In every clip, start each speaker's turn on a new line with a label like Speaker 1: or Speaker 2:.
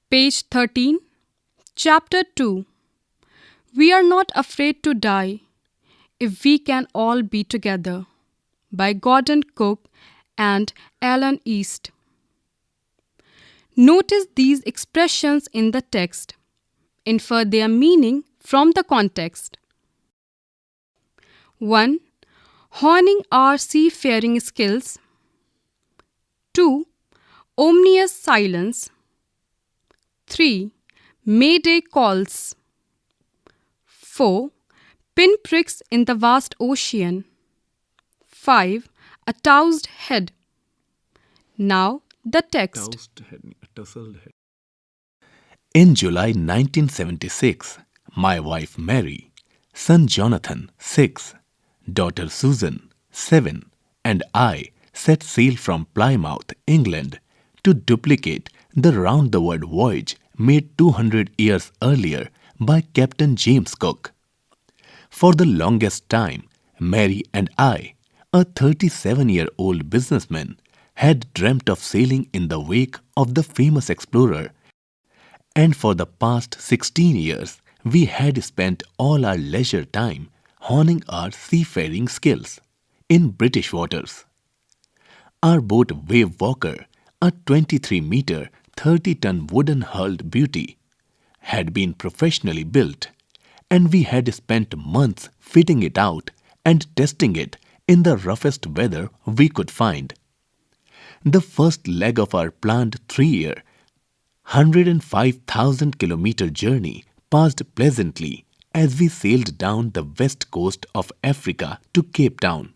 Speaker 1: Page 13, Chapter 2. We are not afraid to die if we can all be together, by Gordon Cook and Alan East. Notice these expressions in the text. Infer their meaning from the context. 1. Honing our seafaring skills. 2. Ominous silence. 3. Mayday calls. 4. Pinpricks in the vast ocean. 5. A tossed head. Now the text.
Speaker 2: In July 1976, my wife Mary, son Jonathan, 6, daughter Susan, 7, and I set sail from Plymouth, England, to duplicate the round-the-world voyage made 200 years earlier by Captain James Cook. For the longest time, Mary and I, a 37-year-old businessman, had dreamt of sailing in the wake of the famous explorer, and for the past 16 years, we had spent all our leisure time honing our seafaring skills in British waters. Our boat Wave Walker, a 23-meter, 30-ton wooden-hulled beauty, had been professionally built, and we had spent months fitting it out and testing it in the roughest weather we could find. The first leg of our planned 3-year, 105,000-kilometer journey passed pleasantly as we sailed down the west coast of Africa to Cape Town.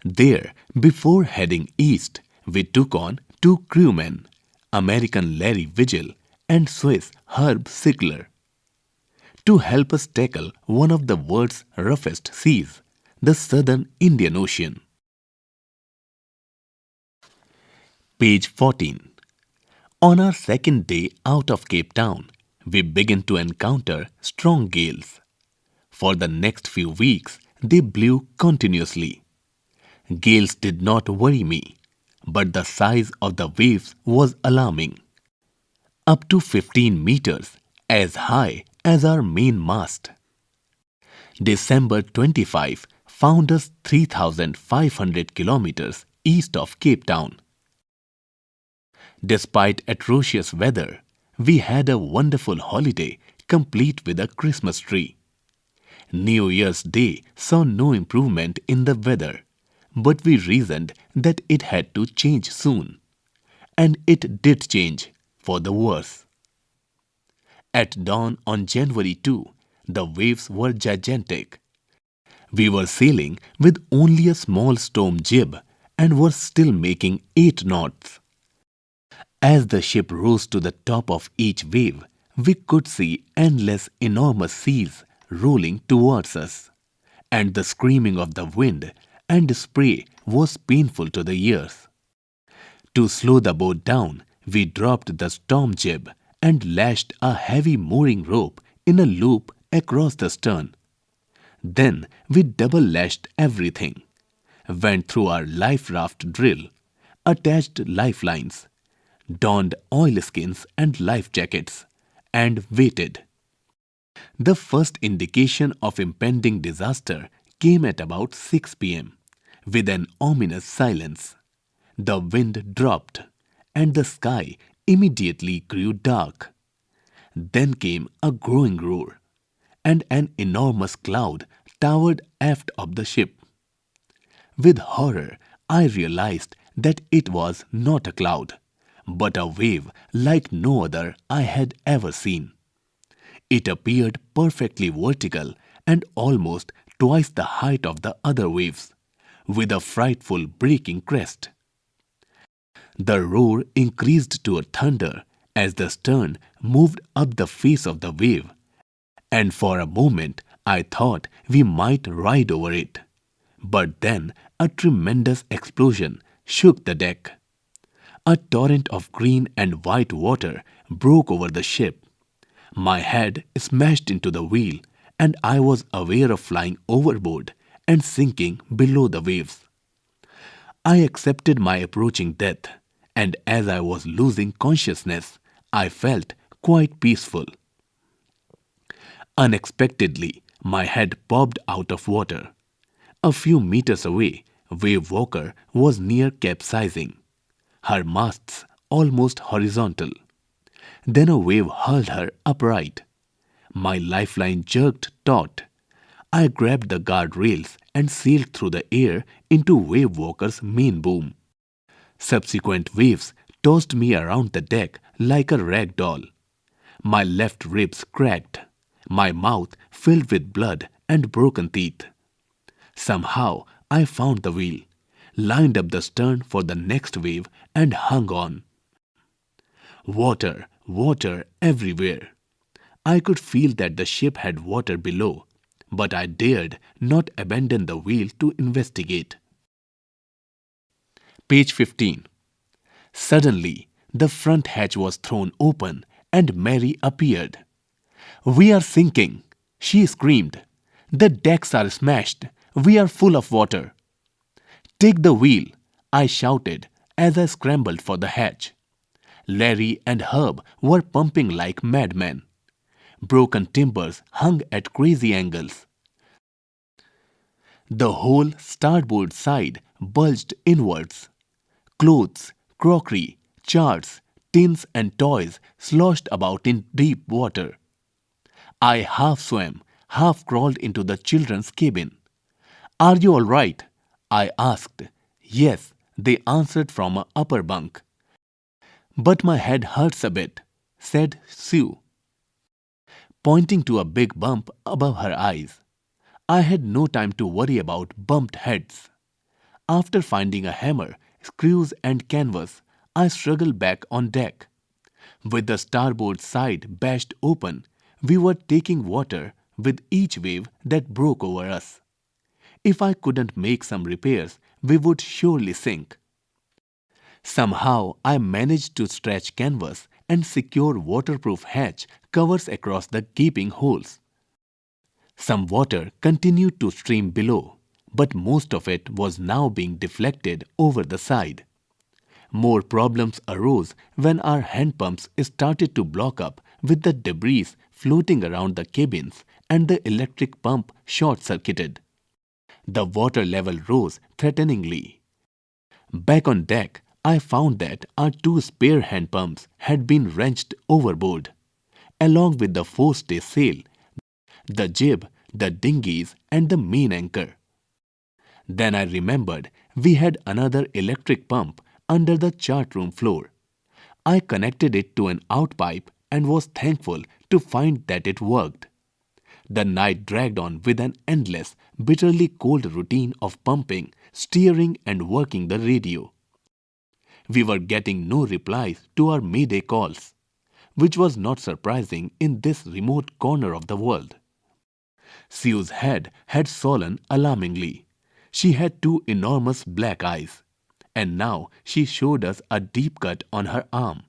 Speaker 2: There, before heading east, we took on 2 crewmen, American Larry Vigil and Swiss Herb Sigler, to help us tackle one of the world's roughest seas, the southern Indian Ocean. Page 14. On our second day out of Cape Town, we began to encounter strong gales. For the next few weeks, they blew continuously. Gales did not worry me, but the size of the waves was alarming. Up to 15 meters, as high as our main mast. December 25 found us 3,500 kilometers east of Cape Town. Despite atrocious weather, we had a wonderful holiday complete with a Christmas tree. New Year's Day saw no improvement in the weather, but we reasoned that it had to change soon. And it did change, for the worse. At dawn on January 2, the waves were gigantic. We were sailing with only a small storm jib and were still making 8 knots. As the ship rose to the top of each wave, we could see endless enormous seas rolling towards us, and the screaming of the wind and spray was painful to the ears. To slow the boat down, we dropped the storm jib and lashed a heavy mooring rope in a loop across the stern. Then we double-lashed everything, went through our life raft drill, attached lifelines, donned oilskins and life jackets, and waited. The first indication of impending disaster came at about 6 p.m. with an ominous silence. The wind dropped, and the sky immediately grew dark. Then came a growing roar, and an enormous cloud towered aft of the ship. With horror, I realized that it was not a cloud, but a wave like no other I had ever seen. It appeared perfectly vertical and almost twice the height of the other waves, with a frightful breaking crest. The roar increased to a thunder as the stern moved up the face of the wave, and for a moment I thought we might ride over it. But then a tremendous explosion shook the deck. A torrent of green and white water broke over the ship. My head smashed into the wheel, and I was aware of flying overboard and sinking below the waves. I accepted my approaching death, and as I was losing consciousness, I felt quite peaceful. Unexpectedly, my head popped out of water. A few meters away, Wave Walker was near capsizing, her masts almost horizontal. Then a wave hurled her upright. My lifeline jerked taut. I grabbed the guardrails and sailed through the air into Wave Walker's main boom. Subsequent waves tossed me around the deck like a rag doll. My left ribs cracked, my mouth filled with blood and broken teeth. Somehow I found the wheel, lined up the stern for the next wave, and hung on. Water, water everywhere. I could feel that the ship had water below, but I dared not abandon the wheel to investigate. Page 15. Suddenly, the front hatch was thrown open and Mary appeared. "We are sinking," she screamed. "The decks are smashed. We are full of water." "Take the wheel," I shouted as I scrambled for the hatch. Larry and Herb were pumping like madmen. Broken timbers hung at crazy angles. The whole starboard side bulged inwards. Clothes, crockery, jars, tins and toys sloshed about in deep water. I half swam, half crawled into the children's cabin. "Are you all right?" I asked. "Yes," they answered from an upper bunk. "But my head hurts a bit," said Sue, pointing to a big bump above her eyes. I had no time to worry about bumped heads. After finding a hammer, screws and canvas, I struggled back on deck. With the starboard side bashed open, we were taking water with each wave that broke over us. If I couldn't make some repairs, we would surely sink. Somehow I managed to stretch canvas and secure waterproof hatch covers across the gaping holes. Some water continued to stream below, but most of it was now being deflected over the side. More problems arose when our hand pumps started to block up with the debris floating around the cabins and the electric pump short-circuited. The water level rose threateningly. Back on deck, I found that our two spare hand pumps had been wrenched overboard, along with the forestay sail, the jib, the dinghies, and the main anchor. Then I remembered we had another electric pump under the chart room floor. I connected it to an outpipe and was thankful to find that it worked. The night dragged on with an endless, bitterly cold routine of pumping, steering, and working the radio. We were getting no replies to our Mayday calls, which was not surprising in this remote corner of the world. Sue's head had swollen alarmingly. She had two enormous black eyes, and now she showed us a deep cut on her arm.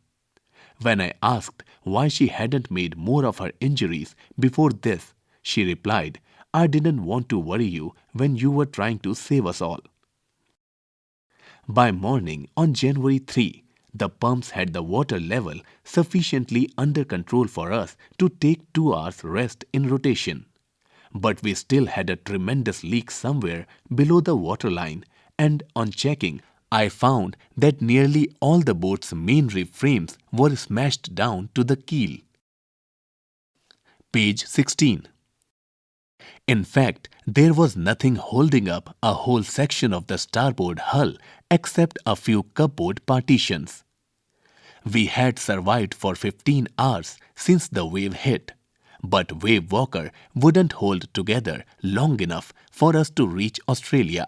Speaker 2: When I asked why she hadn't made more of her injuries before this, she replied, "I didn't want to worry you when you were trying to save us all." By morning on January 3, the pumps had the water level sufficiently under control for us to take 2 hours rest in rotation. But we still had a tremendous leak somewhere below the waterline, and on checking, I found that nearly all the boat's main reef frames were smashed down to the keel. Page 16. In fact, there was nothing holding up a whole section of the starboard hull except a few cupboard partitions. We had survived for 15 hours since the wave hit, but Wave Walker wouldn't hold together long enough for us to reach Australia.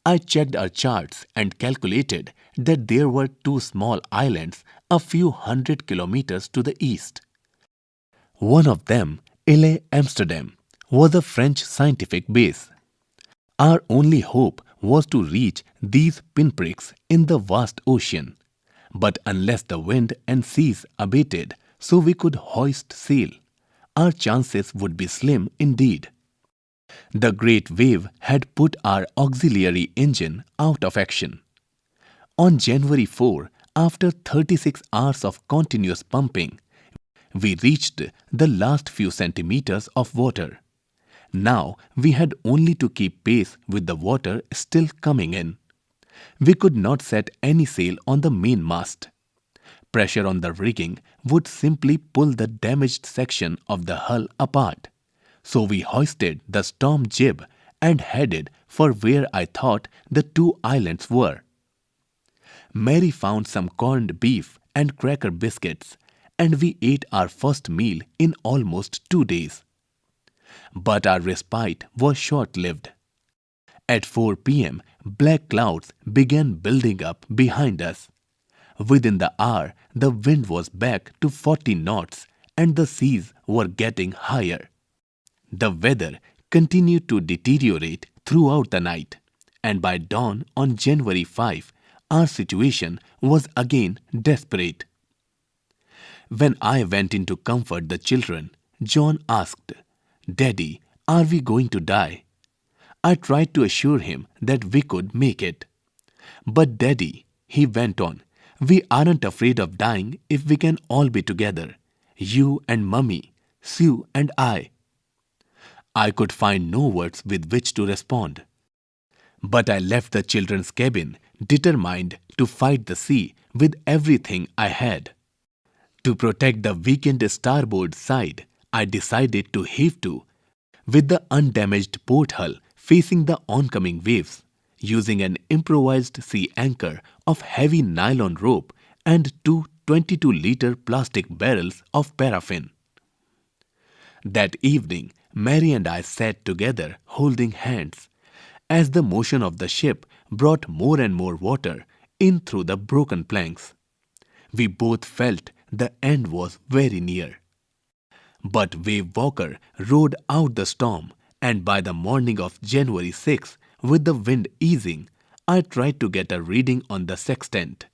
Speaker 2: I checked our charts and calculated that there were two small islands a few hundred kilometers to the east. One of them, Ile Amsterdam, was a French scientific base. Our only hope was to reach these pinpricks in the vast ocean. But unless the wind and seas abated so we could hoist sail, our chances would be slim indeed. The great wave had put our auxiliary engine out of action. On January 4, After 36 hours of continuous pumping, we reached the last few centimeters of water. Now we had only to keep pace with the water still coming in. We could not set any sail on the main mast. Pressure on the rigging would simply pull the damaged section of the hull apart. So we hoisted the storm jib and headed for where I thought the two islands were. Mary found some corned beef and cracker biscuits, and we ate our first meal in almost 2 days. But our respite was short-lived. At 4 p.m., black clouds began building up behind us. Within the hour, the wind was back to 40 knots and the seas were getting higher. The weather continued to deteriorate throughout the night, and by dawn on January 5, our situation was again desperate. When I went in to comfort the children, John asked, "Daddy, are we going to die?" I tried to assure him that we could make it. "But Daddy," he went on, "we aren't afraid of dying if we can all be together. You and Mummy, Sue and I." I could find no words with which to respond. But I left the children's cabin determined to fight the sea with everything I had. To protect the weakened starboard side, I decided to heave to, with the undamaged port hull facing the oncoming waves, using an improvised sea anchor of heavy nylon rope and two 22-liter plastic barrels of paraffin. That evening, Mary and I sat together holding hands, as the motion of the ship brought more and more water in through the broken planks. We both felt the end was very near. But Wave Walker rode out the storm, and by the morning of January 6, with the wind easing, I tried to get a reading on the sextant.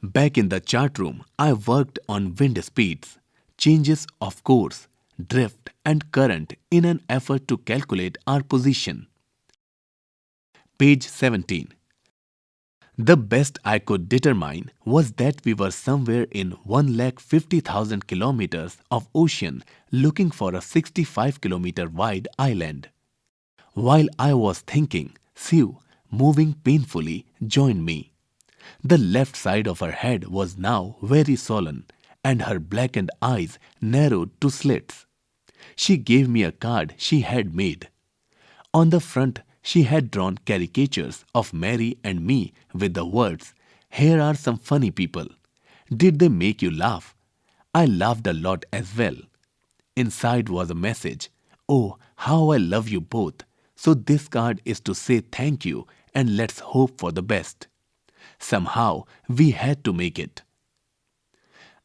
Speaker 2: Back in the chart room, I worked on wind speeds, changes of course, drift and current in an effort to calculate our position. Page 17. The best I could determine was that we were somewhere in 150,000 kilometers of ocean looking for a 65-kilometer wide island. While I was thinking, Sue, moving painfully, joined me. The left side of her head was now very swollen, and her blackened eyes narrowed to slits. She gave me a card she had made. On the front, she had drawn caricatures of Mary and me with the words, "Here are some funny people. Did they make you laugh?" I laughed a lot as well. Inside was a message, "Oh, how I love you both. So this card is to say thank you and let's hope for the best." Somehow we had to make it.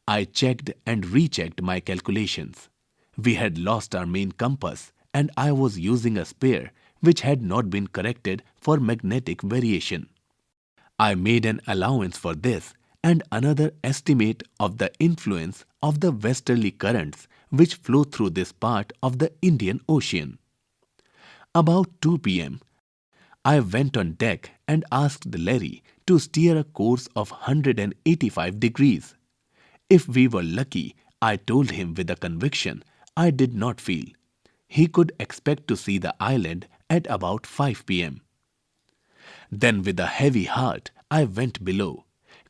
Speaker 2: I checked and rechecked my calculations. We had lost our main compass and I was using a spare which had not been corrected for magnetic variation. I made an allowance for this and another estimate of the influence of the westerly currents which flow through this part of the Indian Ocean. About 2 p.m., I went on deck and asked Larry to steer a course of 185 degrees. If we were lucky, I told him with a conviction I did not feel, he could expect to see the island at about 5 p.m. Then with a heavy heart, I went below,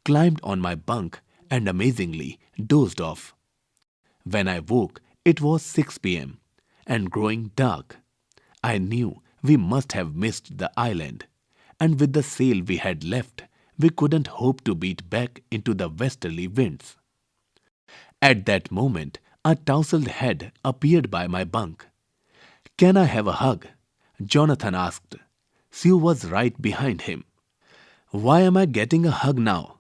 Speaker 2: climbed on my bunk and amazingly dozed off. When I woke, it was 6 p.m. and growing dark. I knew we must have missed the island, and with the sail we had left, we couldn't hope to beat back into the westerly winds. At that moment, a tousled head appeared by my bunk. "Can I have a hug?" Jonathan asked. Sue was right behind him. "Why am I getting a hug now?"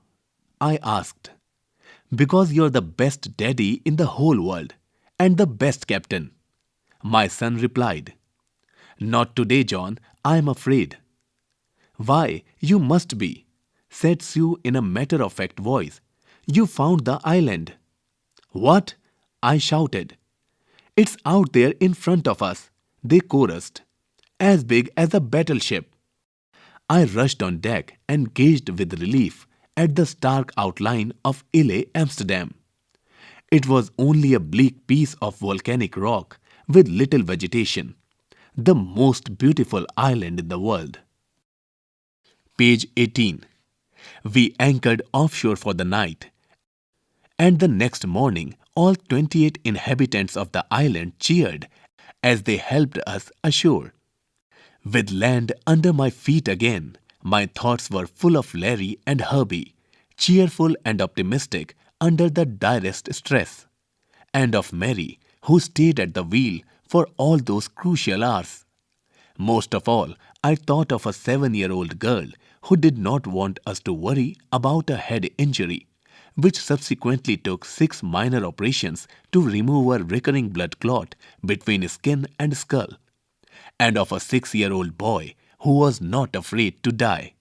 Speaker 2: I asked. "Because you're the best daddy in the whole world, and the best captain," my son replied. "Not today, John, I'm afraid." "Why, you must be," said Sue in a matter-of-fact voice. "You found the island." "What?" I shouted. "It's out there in front of us," they chorused. "As big as a battleship." I rushed on deck and gazed with relief at the stark outline of Ile, Amsterdam. It was only a bleak piece of volcanic rock with little vegetation, the most beautiful island in the world. Page 18. We anchored offshore for the night, and the next morning all 28 inhabitants of the island cheered as they helped us ashore. With land under my feet again, my thoughts were full of Larry and Herbie, cheerful and optimistic under the direst stress, and of Mary, who stayed at the wheel for all those crucial hours. Most of all, I thought of a 7-year-old girl who did not want us to worry about a head injury, which subsequently took 6 minor operations to remove a recurring blood clot between skin and skull, and of a 6-year-old boy who was not afraid to die.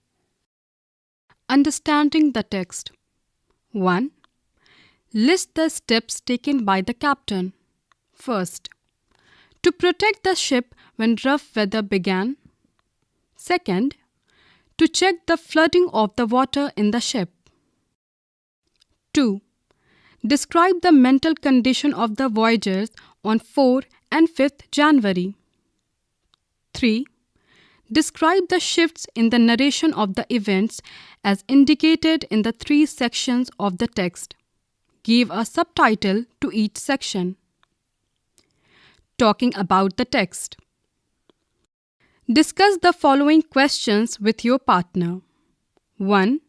Speaker 1: Understanding the text. 1. List the steps taken by the captain. First, to protect the ship when rough weather began. Second, to check the flooding of the water in the ship. 2. Describe the mental condition of the voyagers on 4 and 5th January. 3. Describe the shifts in the narration of the events as indicated in the 3 sections of the text. Give a subtitle to each section. Talking about the text. Discuss the following questions with your partner. 1.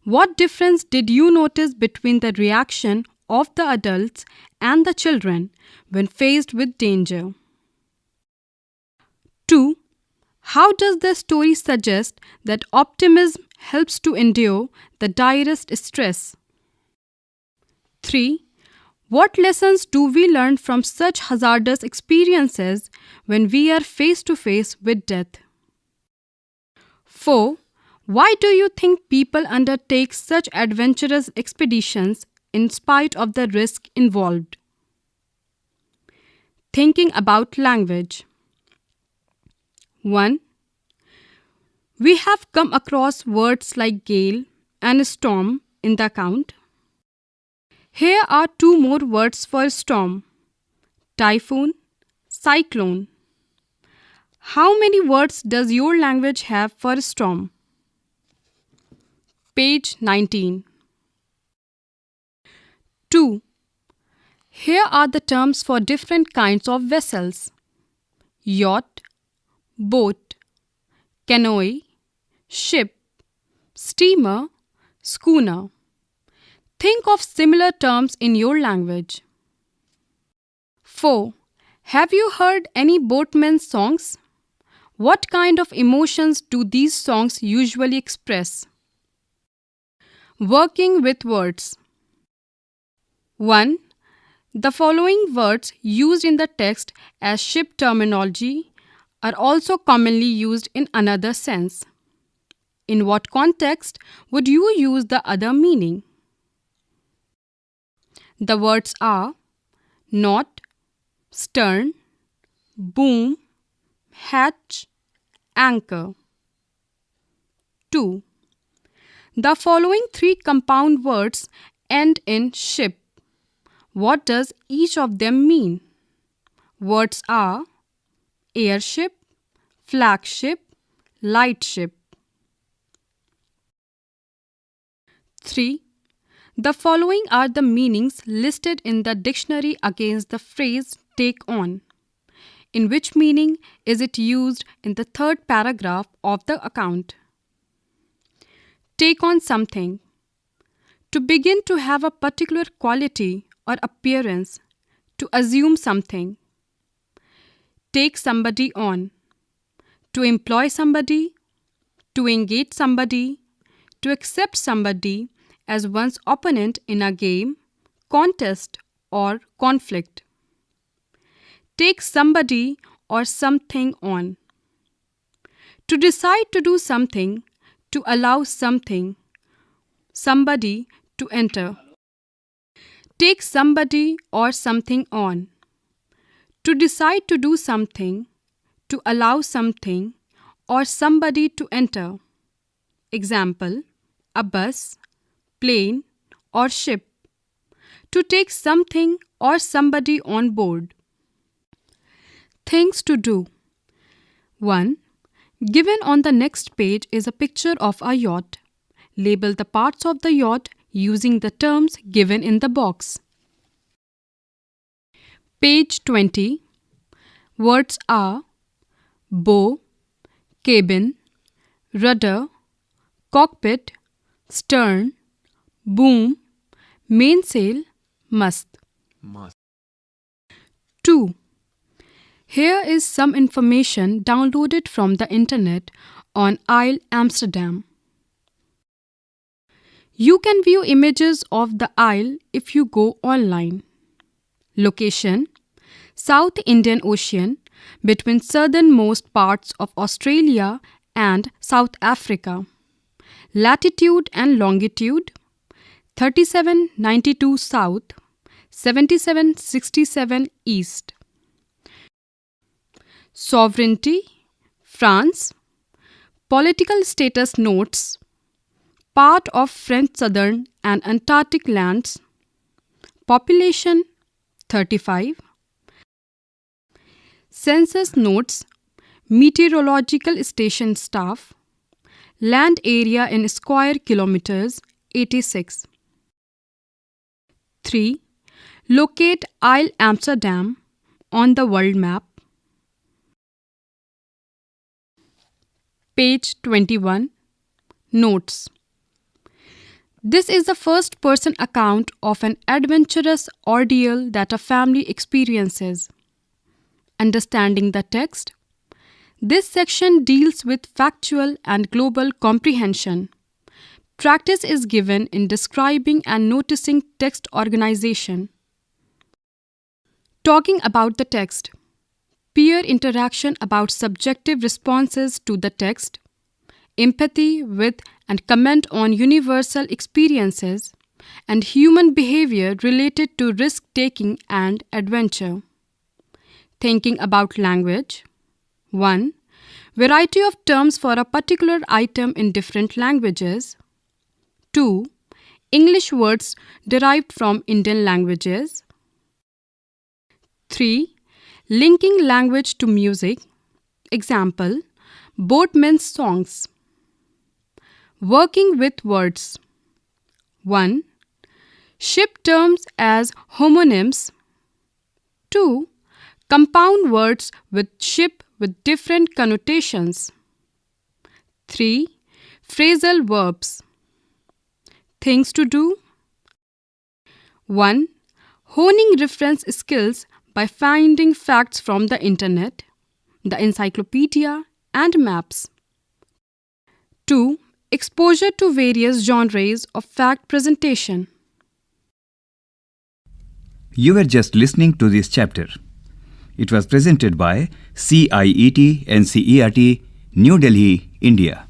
Speaker 1: What difference did you notice between the reaction of the adults and the children when faced with danger? 2. How does the story suggest that optimism helps to endure the direst stress? 3. What lessons do we learn from such hazardous experiences when we are face to face with death? 4. Why do you think people undertake such adventurous expeditions in spite of the risk involved? Thinking about language. 1. We have come across words like gale and storm in the account. Here are 2 more words for storm: typhoon, cyclone. How many words does your language have for storm? Page 19. 2. Here are the terms for different kinds of vessels: yacht, boat, canoe, ship, steamer, schooner. Think of similar terms in your language. 4. Have you heard any boatmen's songs? What kind of emotions do these songs usually express? Working with words. 1. The following words used in the text as ship terminology are also commonly used in another sense. In what context would you use the other meaning? The words are knot, stern, boom, hatch, anchor. 2. The following 3 compound words end in ship. What does each of them mean? Words are airship, flagship, lightship. 3. The following are the meanings listed in the dictionary against the phrase take on. In which meaning is it used in the 3rd paragraph of the account? Take on something. To begin to have a particular quality or appearance. To assume something. Take somebody on. To employ somebody. To engage somebody. To accept somebody as one's opponent in a game, contest, or conflict. Take somebody or something on. To decide to do something, to allow something, somebody to enter. Take somebody or something on. To decide to do something, to allow something, or somebody to enter. Example, a bus, plane, or ship. To take something or somebody on board. Things to do. 1. Given on the next page is a picture of a yacht. Label the parts of the yacht using the terms given in the box. Page 20. Words are bow, cabin, rudder, cockpit, stern, boom, mainsail, mast. 2. Here is some information downloaded from the internet on Isle Amsterdam. You can view images of the isle if you go online. Location: South Indian Ocean, between southernmost parts of Australia and South Africa. Latitude and longitude: 3792 south, 7767 east. Sovereignty: France. Political status notes: part of French Southern and Antarctic lands. Population: 35. Census notes: meteorological station staff. Land area in square kilometers: 86. 3. Locate Isle Amsterdam on the world map. Page 21. Notes. This is the first-person account of an adventurous ordeal that a family experiences. Understanding the text. This section deals with factual and global comprehension. Practice is given in describing and noticing text organization. Talking about the text. Peer interaction about subjective responses to the text. Empathy with and comment on universal experiences and human behavior related to risk-taking and adventure. Thinking about language. 1. Variety of terms for a particular item in different languages. 2. English words derived from Indian languages. 3. Linking language to music. Example: boatmen's songs. Working with words. 1. Ship terms as homonyms. 2. Compound words with ship with different connotations. 3. Phrasal verbs. Things to do. 1. Honing reference skills by finding facts from the internet, the encyclopedia, and maps. 2. Exposure to various genres of fact presentation.
Speaker 3: You were just listening to this chapter. It was presented by CIET NCERT, New Delhi, India.